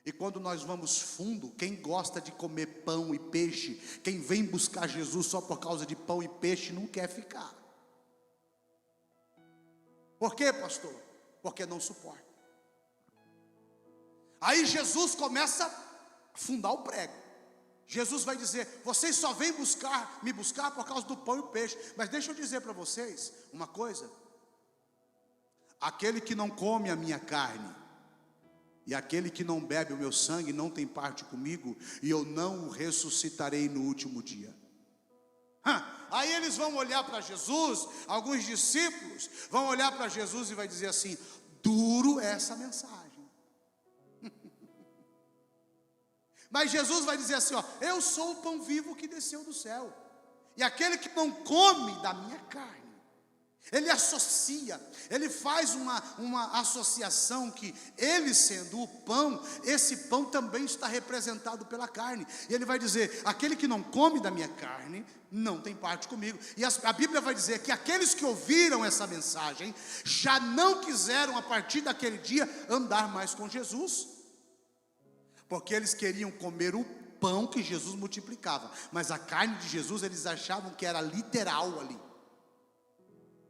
E quando nós vamos fundo, quem gosta de comer pão e peixe, quem vem buscar Jesus só por causa de pão e peixe, não quer ficar. Por quê, pastor? Porque não suporta. Aí Jesus começa a afundar o prego. Jesus vai dizer: vocês só vêm me buscar por causa do pão e o peixe. Mas deixa eu dizer para vocês uma coisa: aquele que não come a minha carne e aquele que não bebe o meu sangue não tem parte comigo, e eu não o ressuscitarei no último dia. Aí eles vão olhar para Jesus, alguns discípulos vão olhar para Jesus e vai dizer assim: duro é essa mensagem. Mas Jesus vai dizer assim, ó: eu sou o pão vivo que desceu do céu, e aquele que não come da minha carne. Ele associa, ele faz uma associação que ele sendo o pão, esse pão também está representado pela carne. E ele vai dizer: aquele que não come da minha carne não tem parte comigo. E a Bíblia vai dizer que aqueles que ouviram essa mensagem já não quiseram a partir daquele dia andar mais com Jesus, porque eles queriam comer o pão que Jesus multiplicava, mas a carne de Jesus eles achavam que era literal ali.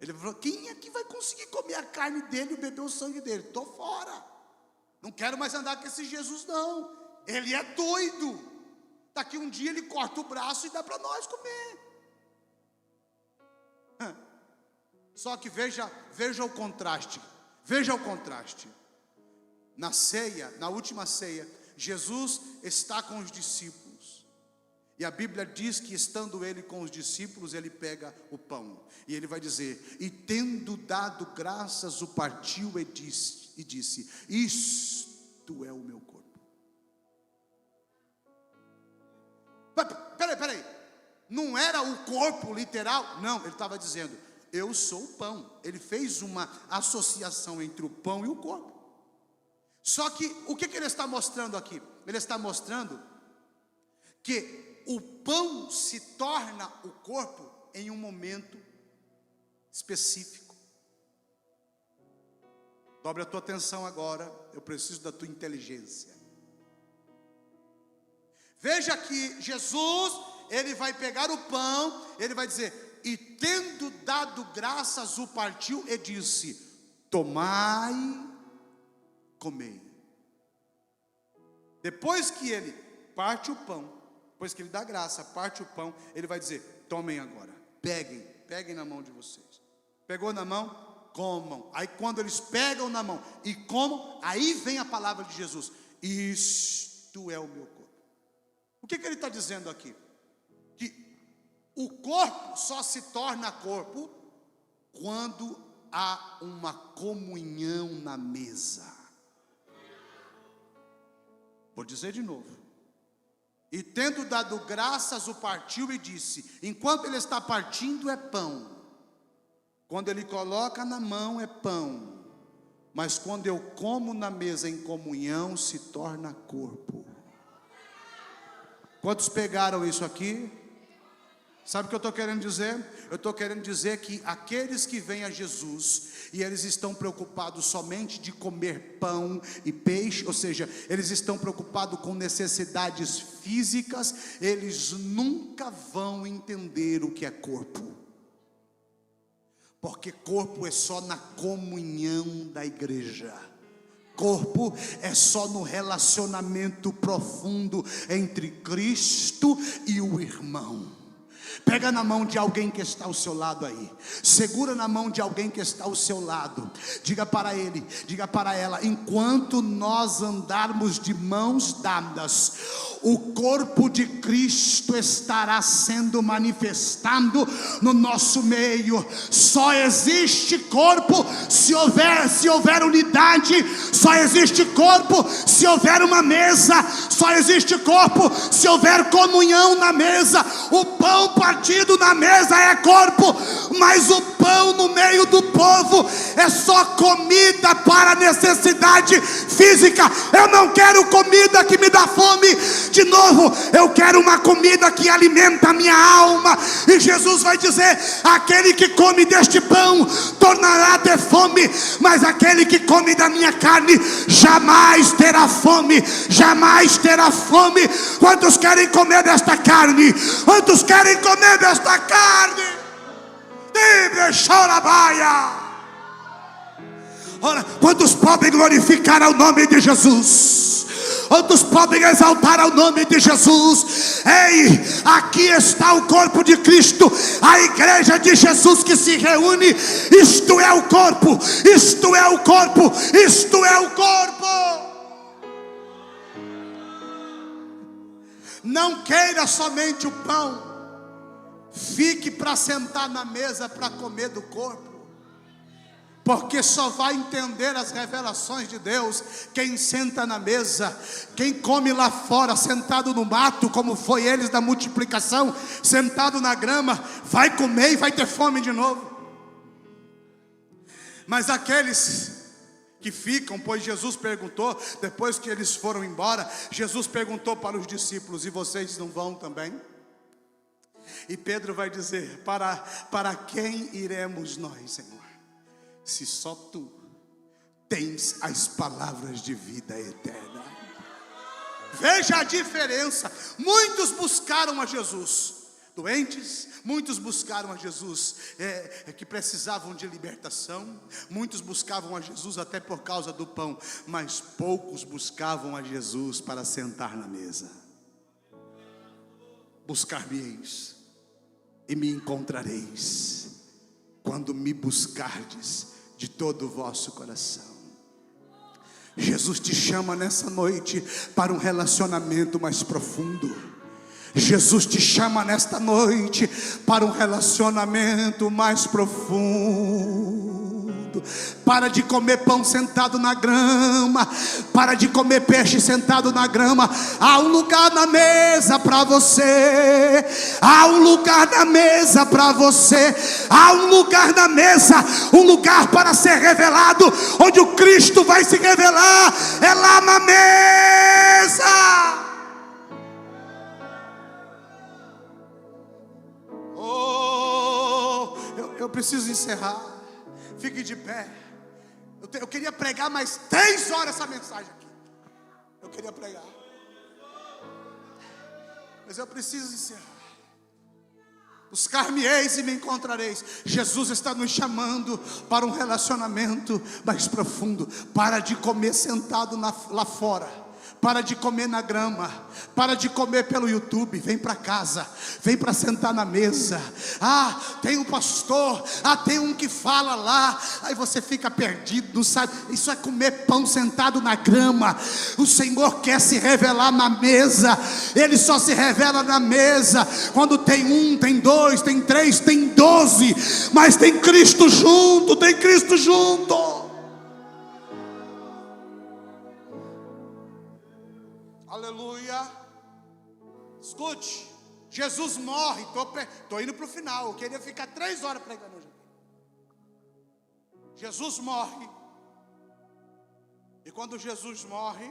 Ele falou: quem é que vai conseguir comer a carne dele e beber o sangue dele? Estou fora, não quero mais andar com esse Jesus não, ele é doido. Daqui um dia ele corta o braço e dá para nós comer. Só que veja o contraste, na ceia, na última ceia, Jesus está com os discípulos, e a Bíblia diz que estando ele com os discípulos, ele pega o pão, e ele vai dizer: e tendo dado graças, o partiu e disse: isto é o meu corpo. Peraí, não era o corpo literal? Não, ele estava dizendo: eu sou o pão. Ele fez uma associação entre o pão e o corpo. Só que o que ele está mostrando aqui? Ele está mostrando que o pão se torna o corpo em um momento específico. Dobre a tua atenção agora, eu preciso da tua inteligência. Veja que Jesus, ele vai pegar o pão, ele vai dizer: e tendo dado graças, o partiu e disse: tomai, comei. Depois que ele parte o pão, depois que ele dá graça, parte o pão, ele vai dizer: tomem agora, peguem na mão de vocês. Pegou na mão, comam. Aí quando eles pegam na mão e comam, aí vem a palavra de Jesus: isto é o meu corpo. O que ele está dizendo aqui? Que o corpo só se torna corpo quando há uma comunhão na mesa. Vou dizer de novo: e tendo dado graças, o partiu e disse. Enquanto ele está partindo é pão, quando ele coloca na mão é pão, mas quando eu como na mesa em comunhão, se torna corpo. Quantos pegaram isso aqui? Sabe o que eu estou querendo dizer? Eu estou querendo dizer que aqueles que vêm a Jesus e eles estão preocupados somente de comer pão e peixe, ou seja, eles estão preocupados com necessidades físicas, eles nunca vão entender o que é corpo. Porque corpo é só na comunhão da igreja. Corpo é só no relacionamento profundo entre Cristo e o irmão. Pega na mão de alguém que está ao seu lado aí, segura na mão de alguém que está ao seu lado, diga para ele, diga para ela: enquanto nós andarmos de mãos dadas, o corpo de Cristo estará sendo manifestado no nosso meio. Só existe corpo se houver unidade, só existe corpo se houver uma mesa, só existe corpo se houver comunhão na mesa. O pão partido na mesa é corpo, mas o pão no meio do povo é só comida para necessidade física. Eu não quero comida que me dá fome. De novo, eu quero uma comida que alimenta a minha alma. E Jesus vai dizer: aquele que come deste pão tornará a ter fome, mas aquele que come da minha carne jamais terá fome, jamais terá fome. Quantos querem comer desta carne? Quantos querem comer desta carne? Ora, quantos podem glorificar ao nome de Jesus? Quantos podem exaltar ao nome de Jesus? Ei, aqui está o corpo de Cristo, a igreja de Jesus que se reúne. Isto é o corpo, isto é o corpo, isto é o corpo. Não queira somente o pão, fique para sentar na mesa para comer do corpo. Porque só vai entender as revelações de Deus quem senta na mesa. Quem come lá fora, sentado no mato, como foi eles da multiplicação, sentado na grama, vai comer e vai ter fome de novo. Mas aqueles que ficam, pois Jesus perguntou, depois que eles foram embora, Jesus perguntou para os discípulos: e vocês não vão também? E Pedro vai dizer: para quem iremos nós, Senhor? Se só tu tens as palavras de vida eterna. Veja a diferença. Muitos buscaram a Jesus, doentes. Muitos buscaram a Jesus que precisavam de libertação. Muitos buscavam a Jesus até por causa do pão. Mas poucos buscavam a Jesus para sentar na mesa. Buscar-me-eis e me encontrareis, quando me buscardes de todo o vosso coração. Jesus te chama nessa noite para um relacionamento mais profundo. Jesus te chama nesta noite para um relacionamento mais profundo. Para de comer pão sentado na grama, para de comer peixe sentado na grama. Há um lugar na mesa para você. Há um lugar na mesa para você. Há um lugar na mesa, um lugar para ser revelado, onde o Cristo vai se revelar. É lá na mesa. Eu preciso encerrar. Fique de pé. Eu queria pregar mais 3 horas essa mensagem aqui. Eu queria pregar, mas eu preciso encerrar. Buscar-me-eis e me encontrareis. Jesus está nos chamando para um relacionamento mais profundo. Para de comer sentado lá fora. Para de comer na grama. Para de comer pelo YouTube. Vem para casa. Vem para sentar na mesa. Ah, tem um pastor. Ah, tem um que fala lá. Aí você fica perdido, não sabe. Isso é comer pão sentado na grama. O Senhor quer se revelar na mesa. Ele só se revela na mesa quando tem 1, tem 2, tem 3, tem 12. Mas tem Cristo junto. Tem Cristo junto. Aleluia. Escute, Jesus morre. Estou indo para o final. Eu queria ficar 3 horas pregando hoje. Jesus morre. E quando Jesus morre,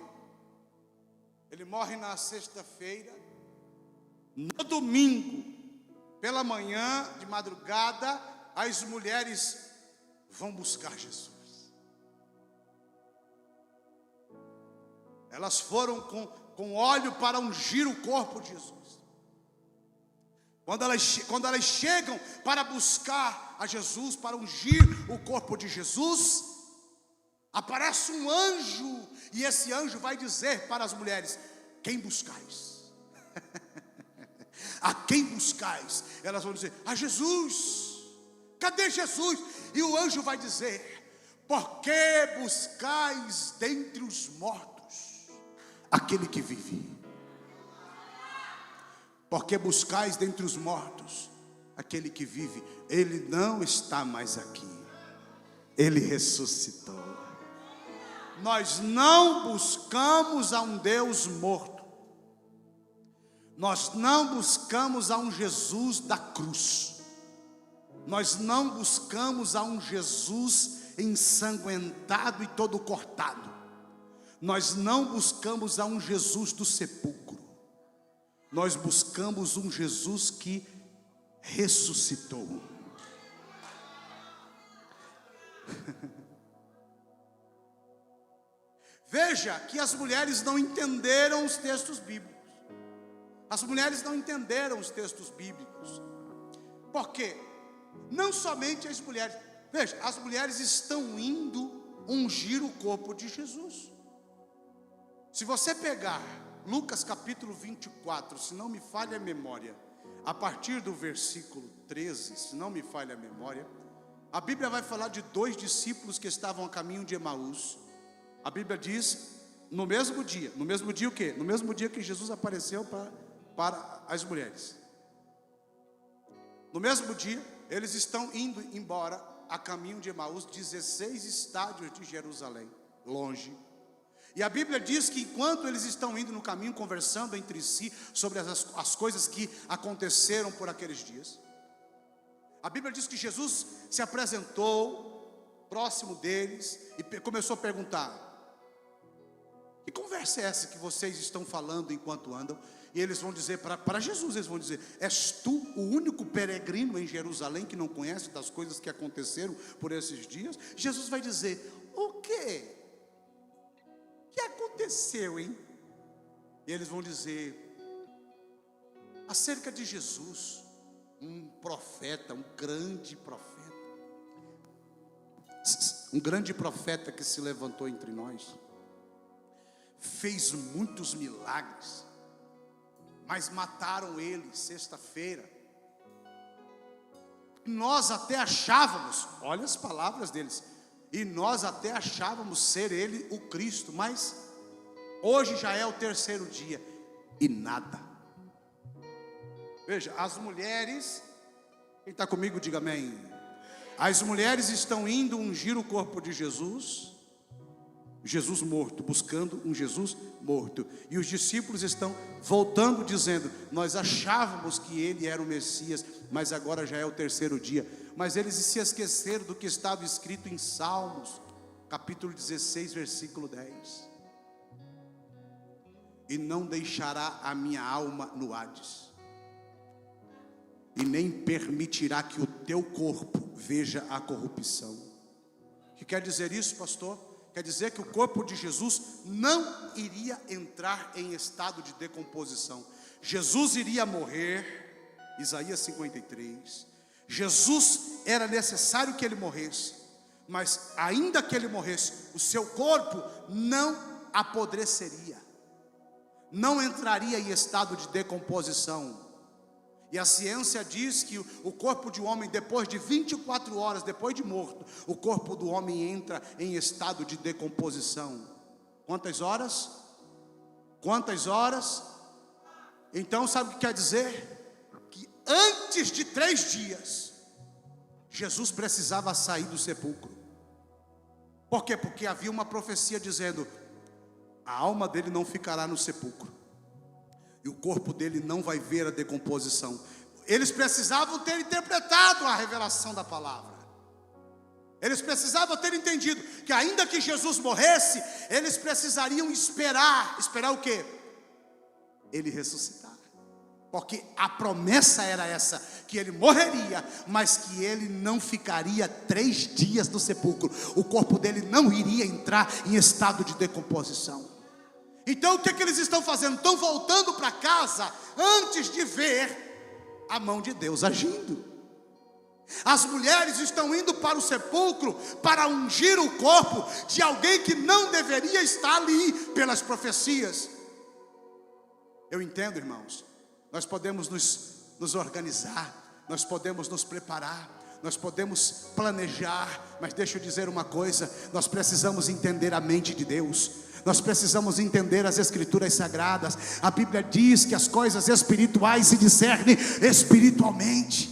ele morre na sexta-feira. No domingo, pela manhã, de madrugada, as mulheres vão buscar Jesus. Elas foram com óleo para ungir o corpo de Jesus. Quando elas chegam para buscar a Jesus, para ungir o corpo de Jesus, aparece um anjo, e esse anjo vai dizer para as mulheres: quem buscais? A quem buscais? Elas vão dizer: a Jesus. Cadê Jesus? E o anjo vai dizer: por que buscais dentre os mortos aquele que vive? Porque buscais dentre os mortos aquele que vive. Ele não está mais aqui. Ele ressuscitou. Nós não buscamos a um Deus morto. Nós não buscamos a um Jesus da cruz. Nós não buscamos a um Jesus ensanguentado e todo cortado. Nós não buscamos a um Jesus do sepulcro. nós buscamos um Jesus que ressuscitou. Veja que as mulheres não entenderam os textos bíblicos. As mulheres não entenderam os textos bíblicos. Por quê? Não somente as mulheres. Veja, as mulheres estão indo ungir o corpo de Jesus. Se você pegar Lucas capítulo 24, se não me falha a memória, a partir do versículo 13, se não me falha a memória, a Bíblia vai falar de 2 discípulos que estavam a caminho de Emaús. A Bíblia diz, no mesmo dia o quê? No mesmo dia que Jesus apareceu para as mulheres. No mesmo dia, eles estão indo embora a caminho de Emaús, 16 estádios de Jerusalém, longe. E a Bíblia diz que enquanto eles estão indo no caminho, conversando entre si sobre as coisas que aconteceram por aqueles dias, a Bíblia diz que Jesus se apresentou próximo deles e começou a perguntar: que conversa é essa que vocês estão falando enquanto andam? E eles vão dizer para Jesus, eles vão dizer: és tu o único peregrino em Jerusalém que não conhece das coisas que aconteceram por esses dias? Jesus vai dizer: o quê? O que aconteceu, hein? E eles vão dizer acerca de Jesus, um profeta, um grande profeta que se levantou entre nós, fez muitos milagres, mas mataram ele sexta-feira. Nós até achávamos, olha as palavras deles, e nós até achávamos ser ele o Cristo, mas hoje já é o 3º dia e nada. Veja, as mulheres, quem está comigo diga amém. As mulheres estão indo ungir o corpo de Jesus, Jesus morto, buscando um Jesus morto. E os discípulos estão voltando dizendo: nós achávamos que ele era o Messias, mas agora já é o 3º dia. Mas eles se esqueceram do que estava escrito em Salmos, capítulo 16, versículo 10. E não deixará a minha alma no Hades, e nem permitirá que o teu corpo veja a corrupção. O que quer dizer isso, pastor? Quer dizer que o corpo de Jesus não iria entrar em estado de decomposição. Jesus iria morrer, Isaías 53. Jesus, era necessário que ele morresse, mas ainda que ele morresse, o seu corpo não apodreceria, não entraria em estado de decomposição. E a ciência diz que o corpo de um homem, depois de 24 horas, depois de morto, o corpo do homem entra em estado de decomposição. Quantas horas? Quantas horas? Então sabe o que quer dizer? Que antes de 3 dias, Jesus precisava sair do sepulcro. Por quê? Porque havia uma profecia dizendo: a alma dele não ficará no sepulcro, e o corpo dele não vai ver a decomposição. Eles precisavam ter interpretado a revelação da palavra. Eles precisavam ter entendido que ainda que Jesus morresse, eles precisariam esperar o quê? Ele ressuscitar. Porque a promessa era essa, que ele morreria, mas que ele não ficaria 3 dias no sepulcro. O corpo dele não iria entrar em estado de decomposição. Então o que eles estão fazendo? Estão voltando para casa antes de ver a mão de Deus agindo. As mulheres estão indo para o sepulcro para ungir o corpo de alguém que não deveria estar ali pelas profecias. Eu entendo, irmãos, nós podemos nos organizar, nós podemos nos preparar, nós podemos planejar, mas deixa eu dizer uma coisa: nós precisamos entender a mente de Deus. Nós precisamos entender as Escrituras Sagradas. A Bíblia diz que as coisas espirituais se discernem espiritualmente.